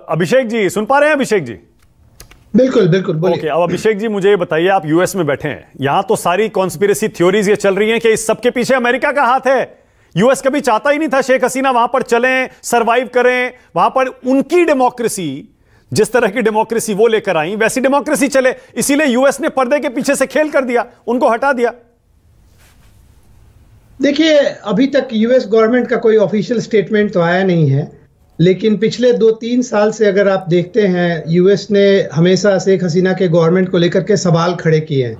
अभिषेक जी सुन पा रहे हैं? अभिषेक जी बिल्कुल बिल्कुल बोलिए। ओके, अब अभिषेक जी मुझे ये बताइए, आप यूएस में बैठे हैं, यहां तो सारी कॉन्स्पिरेसी थ्योरीज ये चल रही हैं कि इस सब के पीछे अमेरिका का हाथ है। यूएस कभी चाहता ही नहीं था शेख हसीना वहां पर चलें, सरवाइव करें, वहां पर उनकी डेमोक्रेसी, जिस तरह की डेमोक्रेसी वो लेकर आई वैसी डेमोक्रेसी चले, इसीलिए यूएस ने पर्दे के पीछे से खेल कर दिया, उनको हटा दिया। देखिए, अभी तक यूएस गवर्नमेंट का कोई ऑफिशियल स्टेटमेंट तो आया नहीं है, लेकिन पिछले 2-3 साल से अगर आप देखते हैं, यूएस ने हमेशा शेख हसीना के गवर्नमेंट को लेकर के सवाल खड़े किए हैं।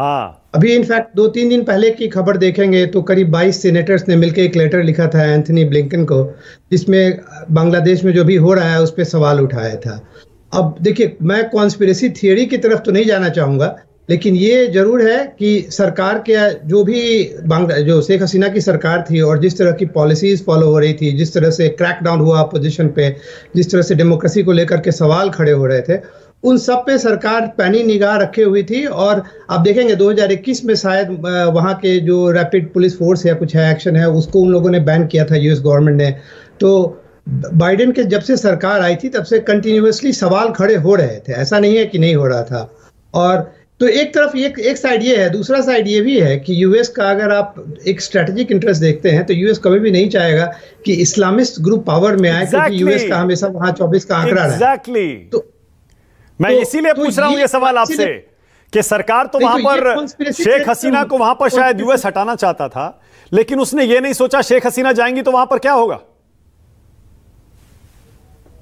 अभी इनफैक्ट 2-3 दिन पहले की खबर देखेंगे तो करीब 22 सीनेटर्स ने मिलकर एक लेटर लिखा था एंथनी ब्लिंकन को, जिसमें बांग्लादेश में जो भी हो रहा है उस पर सवाल उठाया था। अब देखिए, मैं कॉन्स्पिरेसी थियरी की तरफ तो नहीं जाना चाहूंगा, लेकिन ये जरूर है कि सरकार के जो शेख हसीना की सरकार थी और जिस तरह की पॉलिसीज फॉलो हो रही थी, जिस तरह से क्रैकडाउन हुआ अपोजिशन पे, जिस तरह से डेमोक्रेसी को लेकर के सवाल खड़े हो रहे थे, उन सब पे सरकार पैनी निगाह रखे हुई थी। और आप देखेंगे 2021 में शायद वहाँ के जो रैपिड पुलिस फोर्स या कुछ है एक्शन है, उसको उन लोगों ने बैन किया था यूएस गवर्नमेंट ने। तो बाइडेन के जब से सरकार आई थी तब से कंटिन्यूअसली सवाल खड़े हो रहे थे, ऐसा नहीं है कि नहीं हो रहा था। और तो एक तरफ एक साइड ये है, दूसरा साइड ये भी है कि यूएस का अगर आप एक स्ट्रेटेजिक इंटरेस्ट देखते हैं तो यूएस कभी भी नहीं चाहेगा कि इस्लामिस्ट ग्रुप पावर में आए, क्योंकि यूएस का हमेशा वहां 24 का आंकड़ा रहा। तो मैं इसीलिए पूछ रहा हूं ये सवाल आपसे कि सरकार तो वहां पर शेख हसीना को वहां पर शायद यूएस हटाना चाहता था, लेकिन उसने ये नहीं सोचा शेख हसीना जाएंगी तो वहां पर क्या होगा।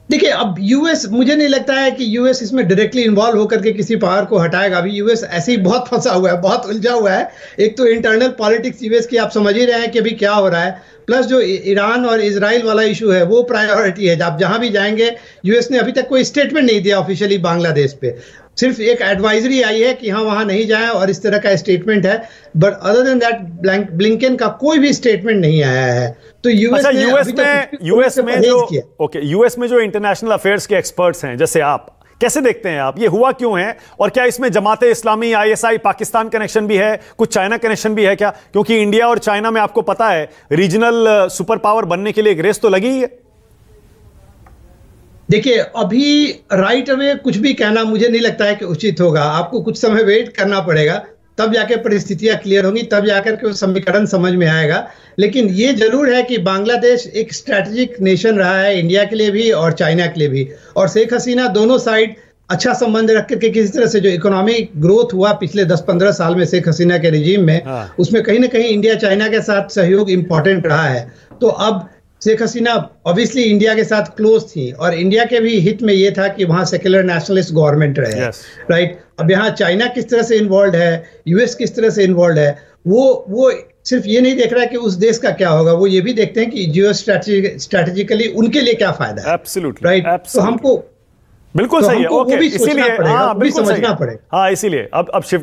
देखिए, अब यूएस, मुझे नहीं लगता है कि यूएस इसमें डायरेक्टली इन्वॉल्व होकर के किसी पावर को हटाएगा। अभी यूएस ऐसे ही बहुत फंसा हुआ है, बहुत उलझा हुआ है। एक तो इंटरनल पॉलिटिक्स यूएस की आप समझ ही रहे हैं कि अभी क्या हो रहा है, प्लस जो ईरान और इजराइल वाला इशू है वो प्रायोरिटी है। आप जहां भी जाएंगे, यूएस ने अभी तक कोई स्टेटमेंट नहीं दिया ऑफिशियली बांग्लादेश पे, सिर्फ एक एडवाइजरी आई है कि हाँ वहां नहीं जाएं और इस तरह का स्टेटमेंट है, but other than that Blinken का कोई भी स्टेटमेंट नहीं आया है। तो यूएस में जो इंटरनेशनल अफेयर्स के एक्सपर्ट्स हैं, जैसे आप, कैसे देखते हैं आप, ये हुआ क्यों है? और क्या इसमें जमाते इस्लामी, आईएसआई, पाकिस्तान कनेक्शन भी है, कुछ चाइना कनेक्शन भी है क्या? क्योंकि इंडिया और चाइना में आपको पता है रीजनल सुपर पावर बनने के लिए एक रेस तो लगी ही है। देखिए, अभी राइट अवे कुछ भी कहना मुझे नहीं लगता है कि उचित होगा। आपको कुछ समय वेट करना पड़ेगा, तब जाके परिस्थितियां क्लियर होंगी, तब जाकर के समीकरण समझ में आएगा। लेकिन ये जरूर है कि बांग्लादेश एक स्ट्रैटेजिक नेशन रहा है, इंडिया के लिए भी और चाइना के लिए भी। और शेख हसीना दोनों साइड अच्छा संबंध रख करके किसी तरह से जो इकोनॉमिक ग्रोथ हुआ पिछले 10-15 साल में शेख हसीना के रिजीम में, उसमें कहीं ना कहीं इंडिया चाइना के साथ सहयोग इंपॉर्टेंट रहा है। तो अब शेख हसीना ऑब्वियसली इंडिया के साथ क्लोज थी और इंडिया के भी हित में ये था कि वहां सेक्युलर नेशनलिस्ट गवर्नमेंट रहे, राइट। अब यहाँ चाइना किस तरह से इन्वॉल्व है, यूएस किस तरह से इन्वॉल्व है, वो सिर्फ ये नहीं देख रहा है कि उस देश का क्या होगा, वो ये भी देखते हैं कि जियो स्ट्रैटेजिकली उनके लिए क्या फायदा है। Absolutely, right. तो हमको बिल्कुल सही है। ओके, इसीलिए बिल्कुल समझना पड़ेगा। हाँ, इसीलिए अब शिव